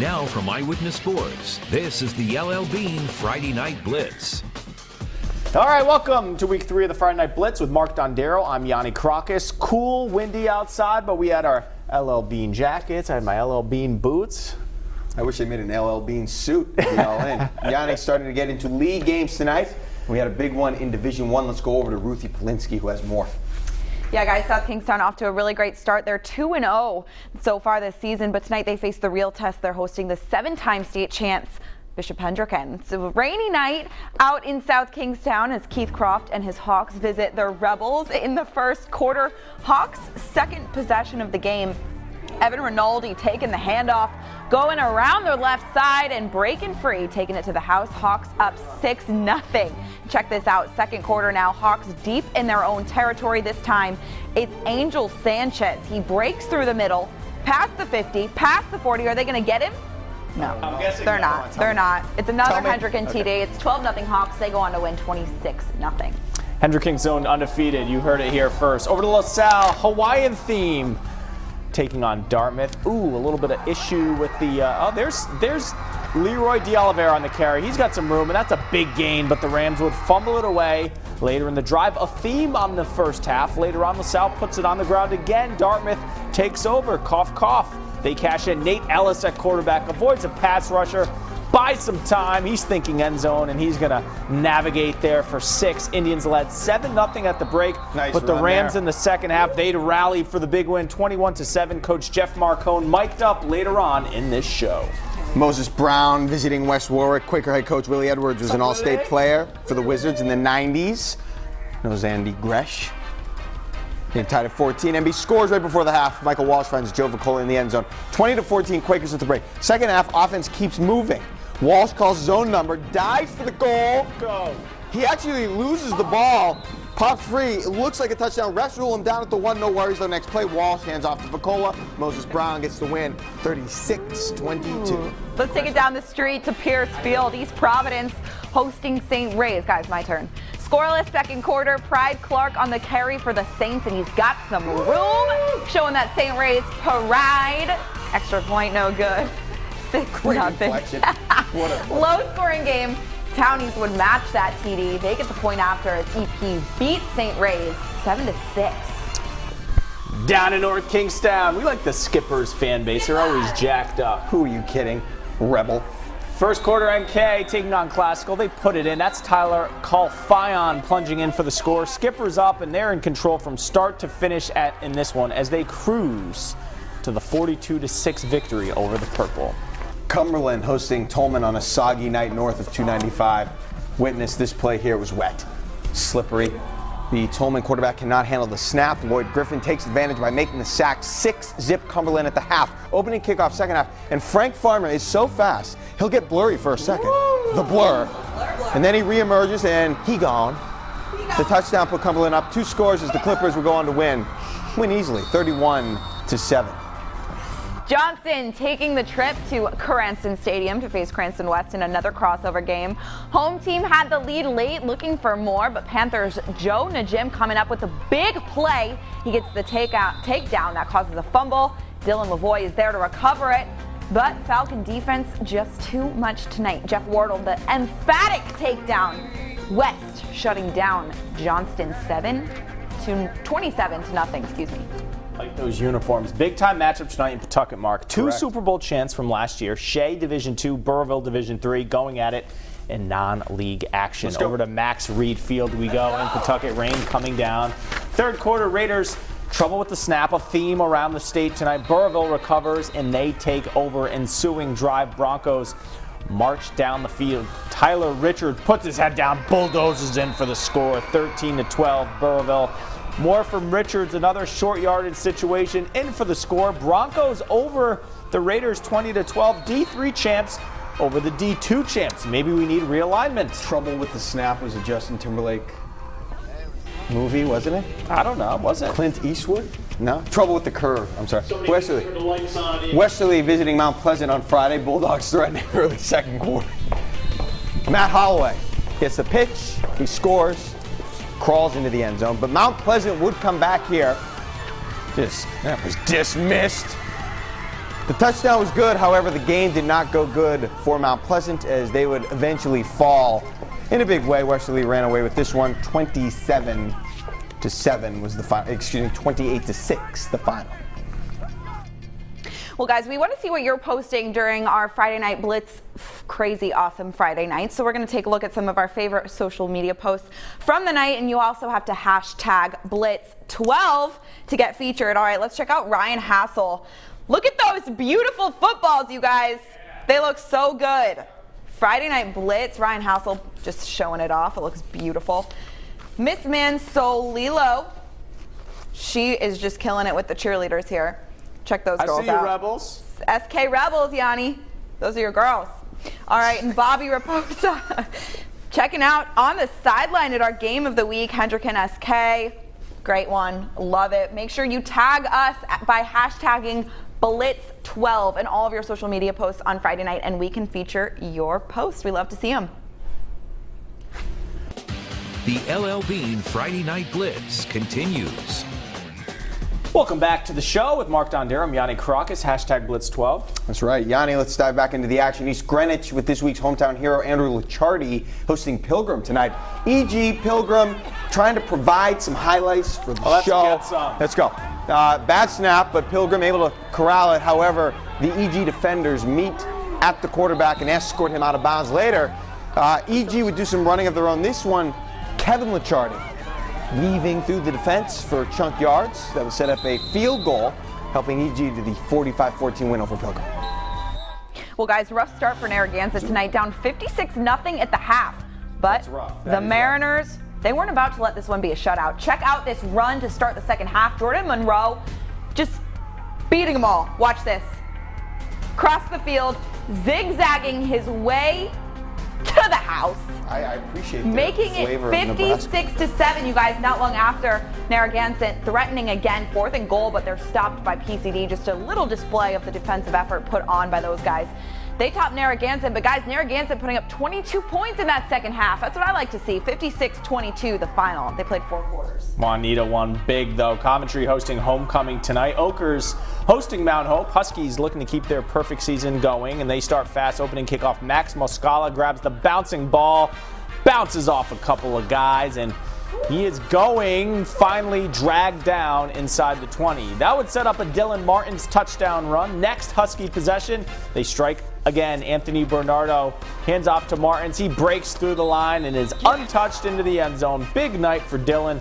Now from Eyewitness Sports, this is the LL Bean Friday Night Blitz. All right, welcome to week 3 of the Friday Night Blitz with Mark Dondero. I'm Yanni Crocus. Cool, windy outside, but we had our LL Bean jackets. I had my LL Bean boots. I wish they made an LL Bean suit to be all in. Yanni's starting to get into league games tonight. We had a big one in Division 1. Let's go over to Ruthie Polinsky, who has more. Yeah, guys, South Kingstown off to a really great start. They're 2-0 so far this season, but tonight they face the real test. They're hosting the 7-time state champs, Bishop HENDRICKEN. So a rainy night out in South Kingstown as Keith Croft and his Hawks visit the Rebels in the first quarter. Hawks' second possession of the game. Evan Rinaldi taking the handoff, going around their left side and breaking free, taking it to the house. Hawks up 6-0. Check this out, second quarter now. Hawks deep in their own territory. This time it's Angel Sanchez. He breaks through the middle, past the 50, past the 40. Are they going to get him? No, I'm guessing they're no. not. They're not. It's another HENDRICKEN TD. Okay. It's 12-0 Hawks. They go on to win 26-0. HENDRICKEN zone undefeated. You heard it here first. Over to LaSalle, Hawaiian theme. Taking on Dartmouth. Ooh, a little bit of issue with the, there's Leroy DeOliveira on the carry. He's got some room, and that's a big gain, but the Rams would fumble it away later in the drive. A theme on the first half. Later on, LaSalle puts it on the ground again. Dartmouth takes over. Cough, cough. They cash in. Nate Ellis at quarterback avoids a pass rusher. Buys some time. He's thinking end zone, and he's going to navigate there for 6. Indians led 7-0 at the break. Nice but the run Rams there. in the second half, they'd rally for the big win, 21-7. Coach Geoff Marcone mic'd up later on in this show. Moses Brown visiting West Warwick. Quaker head coach Willie Edwards was an all-state player for the Wizards in the 90s. Knows Andy Gresh. They tied at 14. MB scores right before the half. Michael Walsh finds Joe Vicola in the end zone. 20-14, Quakers at the break. Second half, offense keeps moving. Walsh calls zone number, dives for the goal. Go. He actually loses the ball, pops free. It looks like a touchdown. Refs rule him down at the 1. No worries though. Next play, Walsh hands off to Vicola. Moses Brown gets the win, 36-22. Let's take it down the street to Pierce Field. East Providence hosting St. Ray's. Guys, my turn. Scoreless second quarter. Pride Clark on the carry for the Saints, and he's got some room, showing that St. Ray's pride. Extra point, no good. 6-0. Low scoring game. Townies would match that TD. They get the point after as EP beats St. Ray's 7-6. Down in North Kingstown, we like the Skippers fan base. They're always jacked up. Who are you kidding? Rebel. First quarter, MK taking on Classical. They put it in. That's Tyler Calfion plunging in for the score. Skippers up, and they're in control from start to finish in this one as they cruise to the 42-6 victory over the Purple. Cumberland hosting Tolman on a soggy night north of 295. Witness this play here. It was wet, slippery. The Tolman quarterback cannot handle the snap. Lloyd Griffin takes advantage by making the sack. 6-zip Cumberland at the half. Opening kickoff second half. And Frank Farmer is so fast, he'll get blurry for a second. Woo! The blur. And then he reemerges and he gone. The touchdown put Cumberland up 2 scores as the Clippers will go on to win easily, 31-7. Johnston taking the trip to CRANSTON Stadium to face Cranston West in another crossover game. Home team had the lead late, looking for more, but Panthers' Joe Najim coming up with a big play. He gets the takedown that causes a fumble. Dylan Lavoie is there to recover it, but Falcon defense just too much tonight. Jeff Wardle, the emphatic takedown. West shutting down Johnston 27-0. Excuse me. Like those uniforms. Big time matchup tonight in Pawtucket, Mark. 2 Correct. Super Bowl champs from last year. SHEA Division 2, Burrillville Division 3 going at it in non-league action. Let's go. Over to Max Reed Field we go in Pawtucket. Rain coming down. Third quarter, Raiders trouble with the snap. A theme around the state tonight. Burrillville recovers and they take over. Ensuing drive, Broncos march down the field. Tyler Richards puts his head down, bulldozes in for the score. 13-12, Burrillville. More from Richards, another short yardage situation, in for the score. Broncos over the Raiders 20-12. D3 champs over the D2 champs. Maybe we need realignment. Trouble with the snap was a Justin Timberlake movie, wasn't it? I don't know, was it? Clint Eastwood? No? Trouble with the curve. I'm sorry. Westerly visiting Mount Pleasant on Friday. Bulldogs threatening early second quarter. Matt Holloway gets the pitch. He scores. Crawls into the end zone. But Mount Pleasant would come back here. That was dismissed. The touchdown was good, however, the game did not go good for Mount Pleasant as they would eventually fall in a big way. Westerly ran away with this one, 27-7 was the final. Excuse me, 28-6 the final. Well, guys, we want to see what you're posting during our Friday Night Blitz crazy awesome Friday night. So we're going to take a look at some of our favorite social media posts from the night, and you also have to hashtag Blitz12 to get featured. All right, let's check out Ryan Hassel. Look at those beautiful footballs, you guys. They look so good. Friday Night Blitz, Ryan Hassel just showing it off. It looks beautiful. Miss Mansolilo, she is just killing it with the cheerleaders here. Check those girls out. I see you, Rebels. SK Rebels, Yanni. Those are your girls. All right, and Bobby Raposa checking out on the sideline at our game of the week, HENDRICKEN SK. Great one. Love it. Make sure you tag us by hashtagging Blitz12 in all of your social media posts on Friday night, and we can feature your posts. We love to see them. The LL Bean Friday Night Blitz continues. Welcome back to the show with Mark Dondarum, Yanni Caracas, hashtag Blitz12. That's right. Yanni, let's dive back into the action. East Greenwich with this week's hometown hero, Andrew Licciardi, hosting Pilgrim tonight. E.G. Pilgrim trying to provide some highlights for the show. Let's get some. Let's go. Bad snap, but Pilgrim able to corral it. However, the E.G. defenders meet at the quarterback and escort him out of bounds later. E.G. would do some running of their own. This one, Kevin Licciardi weaving through the defense for chunk yards. That would set up a field goal, helping E.G. to the 45-14 win over Pilgrim. Well, guys, rough start for Narragansett tonight, down 56-0 at the half. But the Mariners, they weren't about to let this one be a shutout. Check out this run to start the second half. Jordan Monroe just beating them all. Watch this. Across the field, zigzagging his way to the house. I appreciate that. Making it 56-7, you guys, not long after. Narragansett threatening again, 4th and goal, but they're stopped by PCD. Just a little display of the defensive effort put on by those guys. They topped Narragansett, but guys, Narragansett putting up 22 points in that second half. That's what I like to see. 56-22, the final. They played 4 quarters. JUANITA won big, though. Coventry hosting homecoming tonight. Oakers hosting Mount Hope. Huskies looking to keep their perfect season going, and they start fast. Opening kickoff, Max Moscala grabs the bouncing ball, bounces off a couple of guys, and he is going, finally dragged down inside the 20. That would set up a Dylan Martin's touchdown run. Next Husky possession, they strike again. Anthony Bernardo hands off to Martins. He breaks through the line and is untouched into the end zone. Big night for Dylan.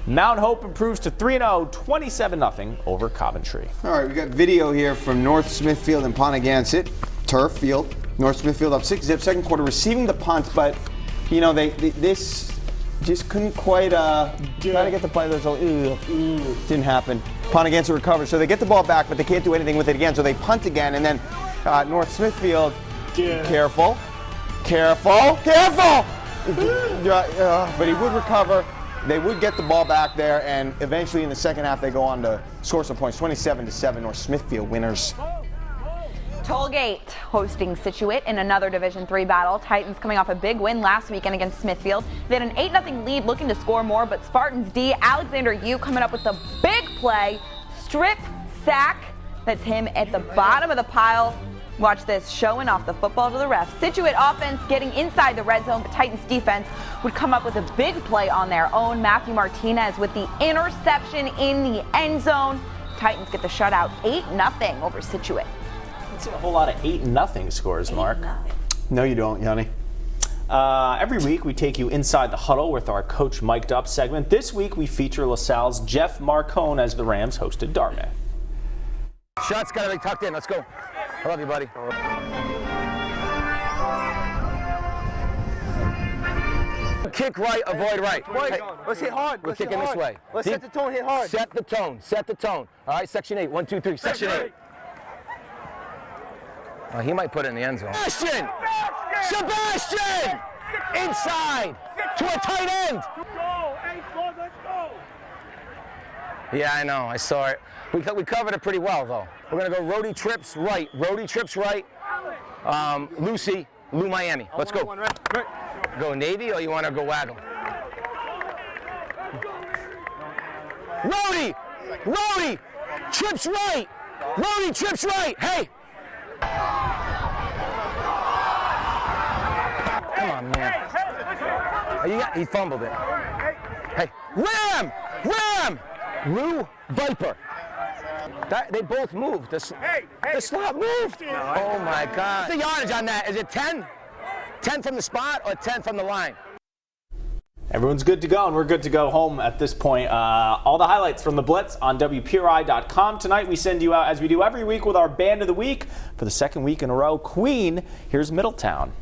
Mount Hope improves to 3-0, 27-0 over Coventry. All right, we got video here from North Smithfield and Pontigansett. Turf field. North Smithfield up 6-0, second quarter, receiving the punt, but, you know, this just couldn't quite try to get the play. Didn't happen. Pontigansett recovers, so they get the ball back, but they can't do anything with it again, so they punt again, and then North Smithfield, careful. But he would recover. They would get the ball back there, and eventually in the second half they go on to score some points. 27-7, North Smithfield winners. Tollgate hosting Scituate in another Division III battle. Titans coming off a big win last weekend against Smithfield. They had an 8-0 lead, looking to score more, but Spartans D, Alexander Yu coming up with the big play. Strip sack. That's him at the bottom of the pile. Watch this, showing off the football to the ref. Scituate offense getting inside the red zone, but Titans defense would come up with a big play on their own. Matthew Martinez with the interception in the end zone. Titans get the shutout, 8-0 over Scituate. I don't see a whole lot of 8-0 scores, Mark. No, you don't, Yanni. Every week we take you inside the huddle with our Coach Mic'd Up segment. This week we feature LaSalle's Geoff Marcone as the Rams hosted Dartmouth. Shots gotta be tucked in. Let's go. I love you, buddy. Kick right, avoid right. Hey, let's hit hard. We're kicking this way. Let's set the tone, hit hard. Set the tone. Set the tone. All right, Section 8. 1, 2, 3. Section 8. Oh, he might put it in the end zone. Sebastian! Inside to a tight end. Yeah, I know. I saw it. We covered it pretty well, though. We're going to go Rhodey trips right. Rhodey trips right. Lucy, Lou Miami. Let's go. Go Navy, or you want to go Waggle? Rhodey! Rhodey! Trips right! Rhodey trips right! Hey! Come on, man. He fumbled it. Hey, Ram! Lou Viper. They both moved. The slot moved. Oh my God. What's the yardage on that? Is it 10? 10 from the spot or 10 from the line? Everyone's good to go, and we're good to go home at this point. All the highlights from the Blitz on WPRI.com. Tonight we send you out, as we do every week, with our Band of the Week. For the second week in a row, Queen. Here's Middletown.